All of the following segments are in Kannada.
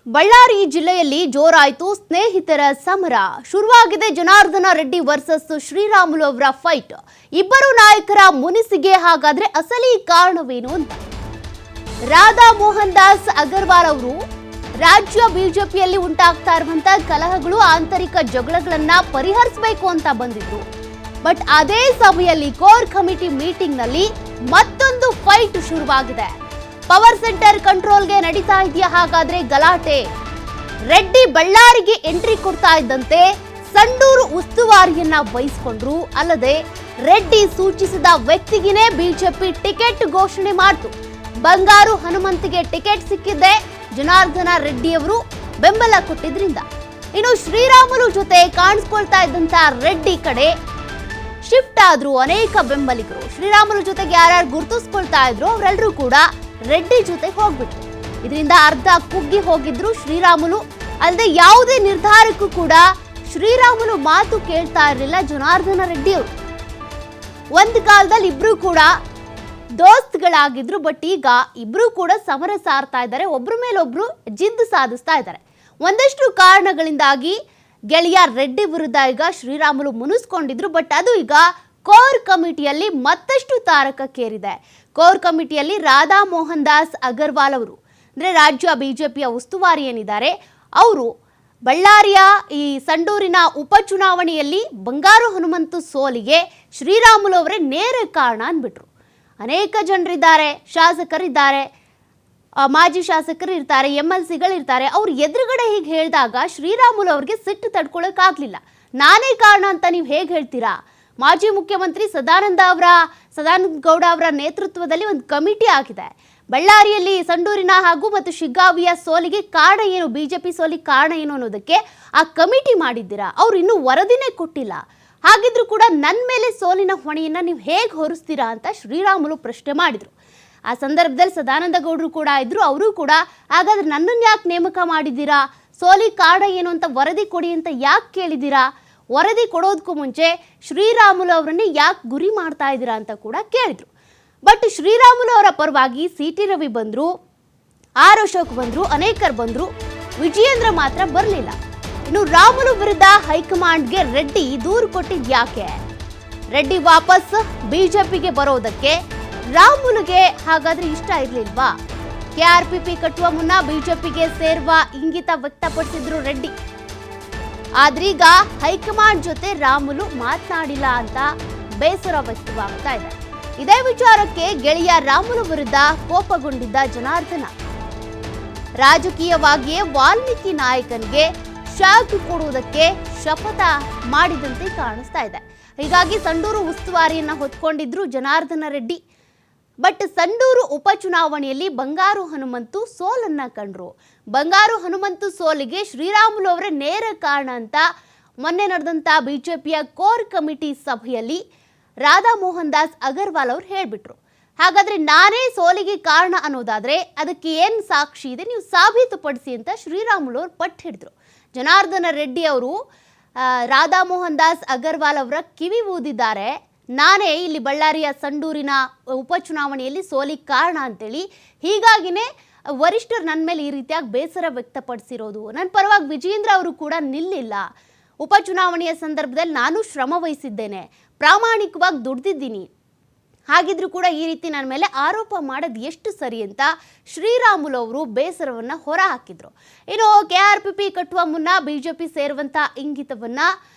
ಬಳ್ಳಾರಿ ಜಿಲ್ಲೆಯಲ್ಲಿ ಜೋರಾಯಿತು ಸ್ನೇಹಿತರ ಸಮರ. ಶುರುವಾಗಿದೆ ಜನಾರ್ದನ ರೆಡ್ಡಿ ವರ್ಸಸ್ ಶ್ರೀರಾಮುಲು ಅವರ ಫೈಟ್. ಇಬ್ಬರು ನಾಯಕರ ಮುನಿಸಿಗೆ ಹಾಗಾದ್ರೆ ಅಸಲಿ ಕಾರಣವೇನು ಅಂತ ರಾಧಾ ಮೋಹನ್ ದಾಸ್ ಅಗರ್ವಾಲ್ ಅವರು ರಾಜ್ಯ ಬಿಜೆಪಿಯಲ್ಲಿ ಉಂಟಾಗ್ತಾ ಇರುವಂತಹ ಕಲಹಗಳು, ಆಂತರಿಕ ಜಗಳಗಳನ್ನ ಪರಿಹರಿಸಬೇಕು ಅಂತ ಬಂದಿದ್ರು. ಬಟ್ ಅದೇ ಸಮಯದಲ್ಲಿ ಕೋರ್ ಕಮಿಟಿ ಮೀಟಿಂಗ್ ನಲ್ಲಿ ಮತ್ತೊಂದು ಫೈಟ್ ಶುರುವಾಗಿದೆ. ಪವರ್ ಸೆಂಟರ್ ಕಂಟ್ರೋಲ್ಗೆ ನಡೀತಾ ಇದೆಯಾ ಹಾಗಾದ್ರೆ ಗಲಾಟೆ? ರೆಡ್ಡಿ ಬಳ್ಳಾರಿಗೆ ಎಂಟ್ರಿ ಕೊಡ್ತಾ ಇದ್ದಂತೆ ಸಂಡೂರು ಉಸ್ತುವಾರಿಯನ್ನ ವಹಿಸಿಕೊಂಡ್ರು. ಅಲ್ಲದೆ ರೆಡ್ಡಿ ಸೂಚಿಸಿದ ವ್ಯಕ್ತಿಗಿನೇ ಬಿಜೆಪಿ ಟಿಕೆಟ್ ಘೋಷಣೆ ಮಾಡಿತು. ಬಂಗಾರು ಹನುಮಂತಿಗೆ ಟಿಕೆಟ್ ಸಿಕ್ಕಿದ್ದೆ ಜನಾರ್ದನ ರೆಡ್ಡಿ ಅವರು ಬೆಂಬಲ ಕೊಟ್ಟಿದ್ರಿಂದ. ಇನ್ನು ಶ್ರೀರಾಮುಲು ಜೊತೆ ಕಾಣಿಸ್ಕೊಳ್ತಾ ಇದ್ದಂತ ರೆಡ್ಡಿ ಕಡೆ ಶಿಫ್ಟ್ ಆದ್ರು ಅನೇಕ ಬೆಂಬಲಿಗರು. ಶ್ರೀರಾಮುಲು ಜೊತೆಗೆ ಯಾರ್ಯಾರು ಗುರುತಿಸ್ಕೊಳ್ತಾ ಇದ್ರು ಅವರೆಲ್ಲರೂ ಕೂಡ ರೆಡ್ಡಿ ಜೊತೆ ಹೋಗ್ಬಿಟ್ರು. ಇದರಿಂದ ಅರ್ಧ ಕುಗ್ಗಿ ಹೋಗಿದ್ರು ಶ್ರೀರಾಮುಲು. ಅಲ್ಲದೆ ಯಾವುದೇ ನಿರ್ಧಾರಕ್ಕೂ ಕೂಡ ಶ್ರೀರಾಮುಲು ಮಾತು ಕೇಳ್ತಾ ಇರಲಿಲ್ಲ ಜನಾರ್ದನ ರೆಡ್ಡಿ ಅವರು. ಒಂದು ಕಾಲದಲ್ಲಿ ಇಬ್ರು ಕೂಡ ದೋಸ್ತ್ಗಳಾಗಿದ್ರು. ಬಟ್ ಈಗ ಇಬ್ರು ಕೂಡ ಸಮರ ಸಾರ್ತಾ ಇದ್ದಾರೆ, ಒಬ್ರ ಮೇಲೊಬ್ರು ಜಿದ್ದು ಸಾಧಿಸ್ತಾ ಇದ್ದಾರೆ. ಒಂದಷ್ಟು ಕಾರಣಗಳಿಂದಾಗಿ ಗೆಳೆಯ ರೆಡ್ಡಿ ವಿರುದ್ಧ ಈಗ ಶ್ರೀರಾಮುಲು ಮುನಿಸ್ಕೊಂಡಿದ್ರು. ಬಟ್ ಅದು ಈಗ ಕೋರ್ ಕಮಿಟಿಯಲ್ಲಿ ಮತ್ತಷ್ಟು ತಾರಕಕ್ಕೇರಿದೆ. ಕೋರ್ ಕಮಿಟಿಯಲ್ಲಿ ರಾಧಾ ಮೋಹನ್ ದಾಸ್ ಅಗರ್ವಾಲ್ ಅವರು ಅಂದರೆ ರಾಜ್ಯ ಬಿಜೆಪಿಯ ಉಸ್ತುವಾರಿ ಏನಿದ್ದಾರೆ ಅವರು ಬಳ್ಳಾರಿಯ ಈ ಸಂಡೂರಿನ ಉಪಚುನಾವಣೆಯಲ್ಲಿ ಬಂಗಾರು ಹನುಮಂತು ಸೋಲಿಗೆ ಶ್ರೀರಾಮುಲು ಅವರೇ ನೇರ ಕಾರಣ ಅಂದ್ಬಿಟ್ರು. ಅನೇಕ ಜನರಿದ್ದಾರೆ, ಶಾಸಕರಿದ್ದಾರೆ, ಮಾಜಿ ಶಾಸಕರು ಇರ್ತಾರೆ, MLCಗಳಿರ್ತಾರೆ. ಅವ್ರು ಎದುರುಗಡೆ ಹೀಗೆ ಹೇಳಿದಾಗ ಶ್ರೀರಾಮುಲು ಅವ್ರಿಗೆ ಸಿಟ್ಟು ತಡ್ಕೊಳ್ಳೋಕ್ಕಾಗಲಿಲ್ಲ. ನಾನೇ ಕಾರಣ ಅಂತ ನೀವು ಹೇಗೆ ಹೇಳ್ತೀರಾ? ಮಾಜಿ ಮುಖ್ಯಮಂತ್ರಿ ಸದಾನಂದ ಗೌಡ ಅವರ ನೇತೃತ್ವದಲ್ಲಿ ಒಂದು ಕಮಿಟಿ ಆಗಿದೆ. ಬಳ್ಳಾರಿಯಲ್ಲಿ ಸಂಡೂರಿನ ಹಾಗೂ ಮತ್ತು ಶಿಗ್ಗಾವಿಯ ಸೋಲಿಗೆ ಕಾರಣ ಏನು, ಬಿಜೆಪಿ ಸೋಲಿಗೆ ಕಾರಣ ಏನು ಅನ್ನೋದಕ್ಕೆ ಆ ಕಮಿಟಿ ಮಾಡಿದ್ದೀರಾ. ಅವ್ರು ಇನ್ನೂ ವರದಿನೇ ಕೊಟ್ಟಿಲ್ಲ. ಹಾಗಿದ್ರು ಕೂಡ ನನ್ನ ಮೇಲೆ ಸೋಲಿನ ಹೊಣೆಯನ್ನು ನೀವು ಹೇಗೆ ಹೊರಿಸ್ತೀರಾ ಅಂತ ಶ್ರೀರಾಮುಲು ಪ್ರಶ್ನೆ ಮಾಡಿದರು. ಆ ಸಂದರ್ಭದಲ್ಲಿ ಸದಾನಂದ ಗೌಡರು ಕೂಡ ಇದ್ರು. ಅವರು ಕೂಡ ಹಾಗಾದ್ರೆ ನನ್ನನ್ನು ಯಾಕೆ ನೇಮಕ ಮಾಡಿದ್ದೀರಾ, ಸೋಲಿಗೆ ಕಾರಣ ಏನು ಅಂತ ವರದಿ ಕೊಡಿ ಅಂತ ಯಾಕೆ ಕೇಳಿದ್ದೀರಾ, ವರದಿ ಕೊಡೋದಕ್ಕೂ ಮುಂಚೆ ಶ್ರೀರಾಮುಲು ಅವರನ್ನೇ ಯಾಕೆ ಗುರಿ ಮಾಡ್ತಾ ಇದ್ದೀರಾ ಅಂತ ಕೂಡ ಕೇಳಿದ್ರು. ಬಟ್ ಶ್ರೀರಾಮುಲು ಅವರ ಪರವಾಗಿ CT ರವಿ ಬಂದ್ರು, R ಅಶೋಕ್ ಬಂದ್ರು, ಅನೇಕರು ಬಂದ್ರು, ವಿಜಯೇಂದ್ರ ಮಾತ್ರ ಬರಲಿಲ್ಲ. ಇನ್ನು ರಾಮುಲು ವಿರುದ್ಧ ಹೈಕಮಾಂಡ್ಗೆ ರೆಡ್ಡಿ ದೂರು ಕೊಟ್ಟಿದ್ಯಾಕೆ? ರೆಡ್ಡಿ ವಾಪಸ್ ಬಿಜೆಪಿಗೆ ಬರೋದಕ್ಕೆ ರಾಮುಲುಗೆ ಹಾಗಾದ್ರೆ ಇಷ್ಟ ಇರ್ಲಿಲ್ವಾ? KRPP ಕಟ್ಟುವ ಮುನ್ನ ಬಿಜೆಪಿಗೆ ಸೇರುವ ಇಂಗಿತ ವ್ಯಕ್ತಪಡಿಸಿದ್ರು ರೆಡ್ಡಿ. ಆದ್ರೀಗ ಹೈಕಮಾಂಡ್ ಜೊತೆ ರಾಮುಲು ಮಾತನಾಡಿಲ್ಲ ಅಂತ ಬೇಸರ ವ್ಯಕ್ತವಾಗ್ತಾ ಇದೆ. ಇದೇ ವಿಚಾರಕ್ಕೆ ಗೆಳೆಯ ರಾಮುಲು ವಿರುದ್ಧ ಕೋಪಗೊಂಡಿದ್ದ ಜನಾರ್ದನ ರಾಜಕೀಯವಾಗಿಯೇ ವಾಲ್ಮೀಕಿ ನಾಯಕನಿಗೆ ಶಾಕ್ ಕೊಡುವುದಕ್ಕೆ ಶಪಥ ಮಾಡಿದಂತೆ ಕಾಣಿಸ್ತಾ ಇದೆ. ಹೀಗಾಗಿ ಸಂಡೂರು ಉಸ್ತುವಾರಿಯನ್ನ ಹೊತ್ಕೊಂಡಿದ್ರು ಜನಾರ್ದನ ರೆಡ್ಡಿ. ಬಟ್ ಸಂಡೂರು ಉಪಚುನಾವಣೆಯಲ್ಲಿ ಬಂಗಾರು ಹನುಮಂತು ಸೋಲನ್ನ ಕಂಡ್ರು. ಬಂಗಾರು ಹನುಮಂತು ಸೋಲಿಗೆ ಶ್ರೀರಾಮುಲು ಅವರೇ ನೇರ ಕಾರಣ ಅಂತ ಮೊನ್ನೆ ನಡೆದಂತ ಬಿಜೆಪಿಯ ಕೋರ್ ಕಮಿಟಿ ಸಭೆಯಲ್ಲಿ ರಾಧಾ ಮೋಹನ್ ದಾಸ್ ಅಗರ್ವಾಲ್ ಅವರು ಹೇಳ್ಬಿಟ್ರು. ಹಾಗಾದ್ರೆ ನಾನೇ ಸೋಲಿಗೆ ಕಾರಣ ಅನ್ನೋದಾದ್ರೆ ಅದಕ್ಕೆ ಏನ್ ಸಾಕ್ಷಿ ಇದೆ, ನೀವು ಸಾಬೀತುಪಡಿಸಿ ಅಂತ ಶ್ರೀರಾಮುಲು ಅವರು ಪಟ್ಟು ಹಿಡಿದ್ರು. ಜನಾರ್ದನ ರೆಡ್ಡಿ ಅವರು ರಾಧಾ ಮೋಹನ್ ದಾಸ್ ಅಗರ್ವಾಲ್ ಅವರ ಕಿವಿ ಊದಿದ್ದಾರೆ. ನಾನೇ ಇಲ್ಲಿ ಬಳ್ಳಾರಿಯ ಸಂಡೂರಿನ ಉಪಚುನಾವಣೆಯಲ್ಲಿ ಸೋಲಿಗೆ ಕಾರಣ ಅಂತೇಳಿ, ಹೀಗಾಗಿನೇ ವರಿಷ್ಠರು ನನ್ನ ಮೇಲೆ ಈ ರೀತಿಯಾಗಿ ಬೇಸರ ವ್ಯಕ್ತಪಡಿಸಿರೋದು. ನನ್ನ ಪರವಾಗಿ ವಿಜಯೇಂದ್ರ ಅವರು ಕೂಡ ನಿಲ್ಲಿಲ್ಲ. ಉಪಚುನಾವಣೆಯ ಸಂದರ್ಭದಲ್ಲಿ ನಾನು ಶ್ರಮ ವಹಿಸಿದ್ದೇನೆ, ಪ್ರಾಮಾಣಿಕವಾಗಿ ದುಡ್ದಿದ್ದೀನಿ. ಹಾಗಿದ್ರೂ ಕೂಡ ಈ ರೀತಿ ನನ್ನ ಮೇಲೆ ಆರೋಪ ಮಾಡೋದು ಎಷ್ಟು ಸರಿ ಅಂತ ಶ್ರೀರಾಮುಲು ಅವರು ಬೇಸರವನ್ನು ಹೊರ ಹಾಕಿದ್ರು. ಇನ್ನು KRPP ಕಟ್ಟುವ ಮುನ್ನ ಬಿಜೆಪಿ ಸೇರುವಂಥ ಇಂಗಿತವನ್ನು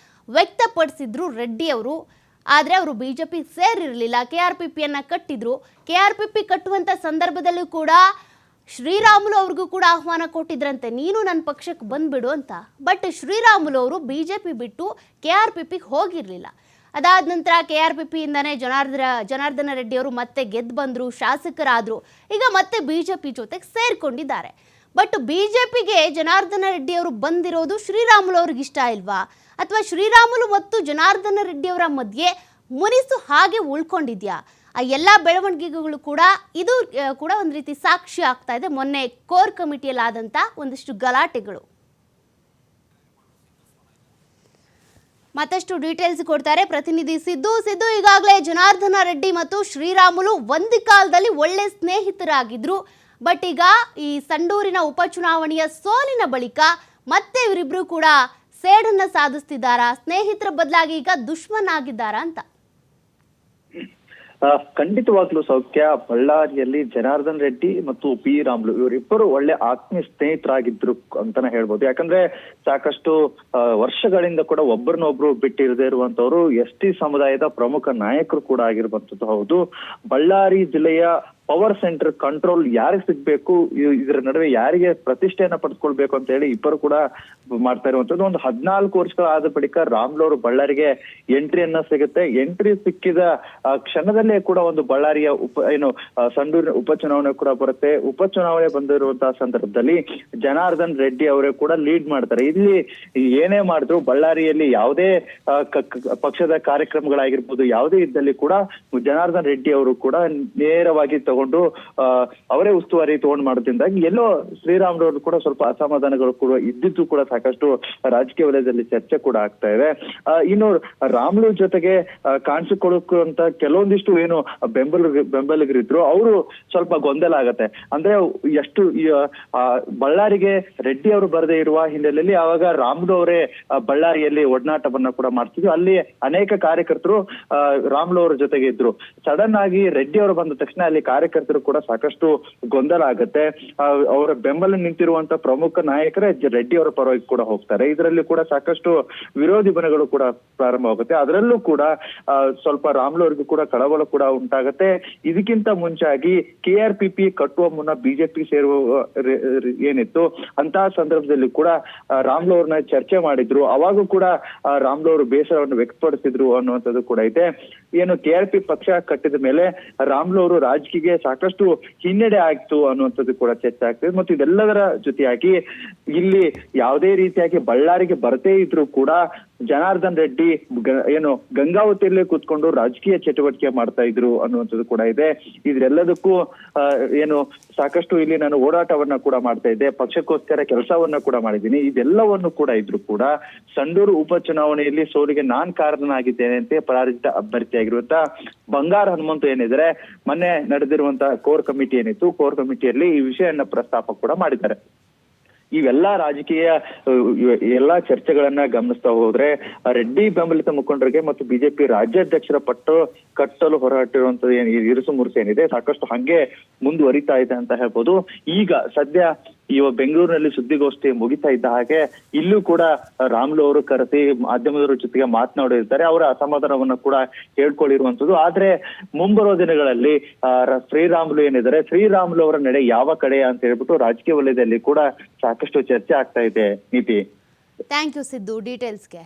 ವ್ಯಕ್ತಪಡಿಸಿದ್ರು ರೆಡ್ಡಿ ಅವರು. ಆದರೆ ಅವರು ಬಿಜೆಪಿ ಸೇರಿರಲಿಲ್ಲ, KRPPಯನ್ನು ಕಟ್ಟಿದ್ರು. KRPP ಕಟ್ಟುವಂಥ ಸಂದರ್ಭದಲ್ಲೂ ಕೂಡ ಶ್ರೀರಾಮುಲು ಅವ್ರಿಗೂ ಕೂಡ ಆಹ್ವಾನ ಕೊಟ್ಟಿದ್ರಂತೆ, ನೀನು ನನ್ನ ಪಕ್ಷಕ್ಕೆ ಬಂದ್ಬಿಡು ಅಂತ. ಬಟ್ ಶ್ರೀರಾಮುಲು ಅವರು ಬಿಜೆಪಿ ಬಿಟ್ಟು KRPPಗೆ ಹೋಗಿರಲಿಲ್ಲ. ಅದಾದ ನಂತರ KRPPಯಿಂದನೇ ಜನಾರ್ದನ ರೆಡ್ಡಿ ಅವರು ಮತ್ತೆ ಗೆದ್ದು ಬಂದರು, ಶಾಸಕರಾದರು. ಈಗ ಮತ್ತೆ ಬಿಜೆಪಿ ಜೊತೆಗೆ ಸೇರ್ಕೊಂಡಿದ್ದಾರೆ. ಬಟ್ ಬಿಜೆಪಿಗೆ ಜನಾರ್ದನ ರೆಡ್ಡಿ ಅವರು ಬಂದಿರೋದು ಶ್ರೀರಾಮುಲು ಅವ್ರಿಗೆ ಇಷ್ಟ ಇಲ್ವಾ, ಅಥವಾ ಶ್ರೀರಾಮುಲು ಮತ್ತು ಜನಾರ್ದನ ರೆಡ್ಡಿ ಅವರ ಮಧ್ಯೆ ಮುನಿಸು ಹಾಗೆ ಉಳ್ಕೊಂಡಿದ್ಯಾ? ಆ ಎಲ್ಲ ಬೆಳವಣಿಗೆಗಳು ಕೂಡ ಇದು ಕೂಡ ಒಂದು ರೀತಿ ಸಾಕ್ಷಿ ಆಗ್ತಾ ಇದೆ ಮೊನ್ನೆ ಕೋರ್ ಕಮಿಟಿಯಲ್ಲಿ ಆದಂಥ ಒಂದಿಷ್ಟು ಗಲಾಟೆಗಳು. ಮತ್ತಷ್ಟು ಡೀಟೇಲ್ಸ್ ಕೊಡ್ತಾರೆ ಪ್ರತಿನಿಧಿ ಸಿದ್ದು. ಈಗಾಗಲೇ ಜನಾರ್ದನ ರೆಡ್ಡಿ ಮತ್ತು ಶ್ರೀರಾಮುಲು ಒಂದು ಕಾಲದಲ್ಲಿ ಒಳ್ಳೆ ಸ್ನೇಹಿತರಾಗಿದ್ರು. ಬಟ್ ಈಗ ಈ ಸಂಡೂರಿನ ಉಪಚುನಾವಣೆಯ ಸೋಲಿನ ಬಳಿಕ ಮತ್ತೆ ಇವರಿಬ್ರು ಕೂಡ ಸೇಡನ್ನ ಸಾಧಿಸ್ತಿದ್ದಾರಾ, ಸ್ನೇಹಿತರ ಬದಲಾಗಿ ಈಗ ದುಶ್ಮನ್ ಆಗಿದ್ದಾರಾ ಅಂತ? ಖಂಡಿತವಾಗ್ಲೂ ಸೌಖ್ಯ. ಬಳ್ಳಾರಿಯಲ್ಲಿ ಜನಾರ್ದನ್ ರೆಡ್ಡಿ ಮತ್ತು ಪಿ ರಾಮುಲು ಇವರಿಬ್ಬರು ಒಳ್ಳೆ ಆತ್ಮೀಯ ಸ್ನೇಹಿತರಾಗಿದ್ರು ಅಂತಾನೆ ಹೇಳ್ಬೋದು. ಯಾಕಂದ್ರೆ ಸಾಕಷ್ಟು ವರ್ಷಗಳಿಂದ ಕೂಡ ಒಬ್ಬರನ್ನೊಬ್ರು ಬಿಟ್ಟಿರದೇ ಇರುವಂತವ್ರು ST ಸಮುದಾಯದ ಪ್ರಮುಖ ನಾಯಕರು ಕೂಡ ಆಗಿರುವಂತದ್ದು ಹೌದು. ಬಳ್ಳಾರಿ ಜಿಲ್ಲೆಯ ಪವರ್ ಸೆಂಟರ್ ಕಂಟ್ರೋಲ್ ಯಾರಿಗೆ ಸಿಗ್ಬೇಕು, ಇದರ ನಡುವೆ ಯಾರಿಗೆ ಪ್ರತಿಷ್ಠೆಯನ್ನ ಪಡೆದುಕೊಳ್ಬೇಕು ಅಂತ ಹೇಳಿ ಇಬ್ಬರು ಕೂಡ ಮಾಡ್ತಾ ಇರುವಂತದ್ದು. ಒಂದು 14 ವರ್ಷಗಳಾದ ಬಳಿಕ ರಾಮುಲು ಅವರು ಬಳ್ಳಾರಿಗೆ ಎಂಟ್ರಿಯನ್ನ ಸಿಗುತ್ತೆ. ಎಂಟ್ರಿ ಸಿಕ್ಕಿದ ಕ್ಷಣದಲ್ಲೇ ಕೂಡ ಒಂದು ಬಳ್ಳಾರಿಯ ಸಂಡೂರಿನ ಉಪಚುನಾವಣೆ ಕೂಡ ಬರುತ್ತೆ. ಉಪಚುನಾವಣೆ ಬಂದಿರುವಂತಹ ಸಂದರ್ಭದಲ್ಲಿ ಜನಾರ್ದನ್ ರೆಡ್ಡಿ ಅವರೇ ಕೂಡ ಲೀಡ್ ಮಾಡ್ತಾರೆ. ಇಲ್ಲಿ ಏನೇ ಮಾಡಿದ್ರು ಬಳ್ಳಾರಿಯಲ್ಲಿ ಯಾವುದೇ ಪಕ್ಷದ ಕಾರ್ಯಕ್ರಮಗಳಾಗಿರ್ಬೋದು ಯಾವುದೇ ಇದ್ದಲ್ಲಿ ಕೂಡ ಜನಾರ್ದನ್ ರೆಡ್ಡಿ ಅವರು ಕೂಡ ನೇರವಾಗಿ ತಗೊಂಡು ಅವರೇ ಉಸ್ತುವಾರಿ ತಗೊಂಡು ಮಾಡೋದ್ರಿಂದಾಗಿ ಎಲ್ಲೋ ಶ್ರೀರಾಮುಲು ಕೂಡ ಸ್ವಲ್ಪ ಅಸಮಾಧಾನಗಳು ಕೂಡ ಇದ್ದಿದ್ದು ಕೂಡ ಸಾಕಷ್ಟು ರಾಜಕೀಯ ವಲಯದಲ್ಲಿ ಚರ್ಚೆ ಕೂಡ ಆಗ್ತಾ ಇದೆ. ಇನ್ನು ರಾಮುಲು ಜೊತೆಗೆ ಕಾಣಿಸಿಕೊಳ್ಳುವಂತ ಕೆಲವೊಂದಿಷ್ಟು ಏನು ಬೆಂಬಲಿಗರಿದ್ರು ಅವರು ಸ್ವಲ್ಪ ಗೊಂದಲ ಆಗತ್ತೆ. ಅಂದ್ರೆ ಎಷ್ಟು ಬಳ್ಳಾರಿಗೆ ರೆಡ್ಡಿ ಅವರು ಬರದೇ ಇರುವ ಹಿನ್ನೆಲೆಯಲ್ಲಿ ಆವಾಗ ರಾಮುಲು ಅವರೇ ಬಳ್ಳಾರಿಯಲ್ಲಿ ಒಡನಾಟವನ್ನ ಕೂಡ ಮಾಡ್ತಿದ್ರು. ಅಲ್ಲಿ ಅನೇಕ ಕಾರ್ಯಕರ್ತರು ರಾಮುಲು ಅವರ ಜೊತೆಗೆ ಇದ್ರು. ಸಡನ್ ಆಗಿ ರೆಡ್ಡಿ ಅವರು ಬಂದ ತಕ್ಷಣ ಅಲ್ಲಿ ಕಾರ್ಯಕರ್ತರು ಕೂಡ ಸಾಕಷ್ಟು ಗೊಂದಲ ಆಗುತ್ತೆ. ಅವರ ಬೆಂಬಲ ನಿಂತಿರುವಂತ ಪ್ರಮುಖ ನಾಯಕರೇ ರೆಡ್ಡಿ ಅವರ ಪರವಾಗಿ ಕೂಡ ಹೋಗ್ತಾರೆ. ಇದರಲ್ಲಿ ಕೂಡ ಸಾಕಷ್ಟು ವಿರೋಧಿ ಬಣಗಳು ಕೂಡ ಪ್ರಾರಂಭವಾಗುತ್ತೆ. ಅದರಲ್ಲೂ ಕೂಡ ಸ್ವಲ್ಪ ರಾಮುಲು ಅವರಿಗೂ ಕೂಡ ಕಳವಳ ಕೂಡ ಉಂಟಾಗತ್ತೆ. ಇದಕ್ಕಿಂತ ಮುಂಚಾಗಿ KRPP ಕಟ್ಟುವ ಮುನ್ನ ಬಿಜೆಪಿ ಸೇರುವ ಏನಿತ್ತು ಅಂತಹ ಸಂದರ್ಭದಲ್ಲಿ ಕೂಡ ರಾಮುಲು ಅವ್ರನ್ನ ಚರ್ಚೆ ಮಾಡಿದ್ರು. ಅವಾಗೂ ಕೂಡ ರಾಮುಲು ಅವರು ಬೇಸರವನ್ನು ವ್ಯಕ್ತಪಡಿಸಿದ್ರು ಅನ್ನುವಂಥದ್ದು ಕೂಡ ಇದೆ. ಏನು KRP ಪಕ್ಷ ಕಟ್ಟಿದ ಮೇಲೆ ರಾಮುಲು ಅವರು ರಾಜಕೀಯ ಸಾಕಷ್ಟು ಹಿನ್ನಡೆ ಆಗ್ತು ಅನ್ನುವಂಥದ್ದು ಕೂಡ ಚರ್ಚೆ ಆಗ್ತದೆ. ಮತ್ತು ಇದೆಲ್ಲದರ ಜೊತೆಯಾಗಿ ಇಲ್ಲಿ ಯಾವುದೇ ರೀತಿಯಾಗಿ ಬಳ್ಳಾರಿಗೆ ಬರದೇ ಇದ್ರು ಕೂಡ ಜನಾರ್ದನ್ ರೆಡ್ಡಿ ಗಂಗಾವತಿಯಲ್ಲೇ ಕೂತ್ಕೊಂಡು ರಾಜಕೀಯ ಚಟುವಟಿಕೆ ಮಾಡ್ತಾ ಇದ್ರು ಅನ್ನುವಂಥದ್ದು ಕೂಡ ಇದೆ. ಇದ್ರೆಲ್ಲದಕ್ಕೂ ಸಾಕಷ್ಟು ಇಲ್ಲಿ ನಾನು ಓಡಾಟವನ್ನ ಕೂಡ ಮಾಡ್ತಾ ಇದ್ದೆ, ಪಕ್ಷಕ್ಕೋಸ್ಕರ ಕೆಲಸವನ್ನ ಕೂಡ ಮಾಡಿದ್ದೀನಿ. ಇದೆಲ್ಲವನ್ನು ಕೂಡ ಇದ್ರು ಕೂಡ ಸಂಡೂರು ಉಪಚುನಾವಣೆಯಲ್ಲಿ ಸೋಲಿಗೆ ನಾನ್ ಕಾರಣನಾಗಿದ್ದೇನೆ ಅಂತ ಪರಾಜಿತ ಅಭ್ಯರ್ಥಿಯಾಗಿರುವಂತ ಬಂಗಾರ ಹನುಮಂತು ಏನಿದ್ರೆ ಮೊನ್ನೆ ನಡೆದಿರುವಂತಹ ಕೋರ್ ಕಮಿಟಿ ಏನಿತ್ತು, ಕೋರ್ ಕಮಿಟಿಯಲ್ಲಿ ಈ ವಿಷಯನ್ನ ಪ್ರಸ್ತಾಪ ಕೂಡ ಮಾಡಿದ್ದಾರೆ. ಇವೆಲ್ಲಾ ರಾಜಕೀಯ ಎಲ್ಲಾ ಚರ್ಚೆಗಳನ್ನ ಗಮನಿಸ್ತಾ ಹೋದ್ರೆ ರೆಡ್ಡಿ ಬೆಂಬಲಿತ ಮುಖಂಡರಿಗೆ ಮತ್ತು ಬಿಜೆಪಿ ರಾಜ್ಯಾಧ್ಯಕ್ಷರ ಪಟ್ಟು ಕಟ್ಟಲು ಹೊರಟಿರುವಂತದ್ದು ಇರುಸು ಮುರುಸು ಏನಿದೆ ಸಾಕಷ್ಟು ಹಂಗೆ ಮುಂದುವರಿತಾ ಇದೆ ಅಂತ ಹೇಳ್ಬೋದು. ಈಗ ಸದ್ಯ ಬೆಂಗಳೂರಿನಲ್ಲಿ ಸುದ್ದಿಗೋಷ್ಠಿ ಮುಗಿತಾ ಇದ್ದ ಹಾಗೆ ಇಲ್ಲೂ ಕೂಡ ರಾಮುಲು ಅವರು ಕರೆಸಿ ಮಾಧ್ಯಮದವರ ಜೊತೆಗೆ ಮಾತನಾಡಿರ್ತಾರೆ. ಅವರ ಅಸಮಾಧಾನವನ್ನ ಕೂಡ ಹೇಳ್ಕೊಂಡಿರುವಂತದ್ದು. ಆದ್ರೆ ಮುಂಬರುವ ದಿನಗಳಲ್ಲಿ ಶ್ರೀರಾಮುಲು ಏನಿದ್ದಾರೆ, ಶ್ರೀರಾಮುಲು ಅವರ ನಡೆ ಯಾವ ಕಡೆ ಅಂತ ಹೇಳ್ಬಿಟ್ಟು ರಾಜಕೀಯ ವಲಯದಲ್ಲಿ ಕೂಡ ಸಾಕಷ್ಟು ಚರ್ಚೆ ಆಗ್ತಾ ಇದೆ. ನೀತಿ, ಥ್ಯಾಂಕ್ ಯು ಸಿದ್ದು ಡೀಟೇಲ್ಸ್ಗೆ.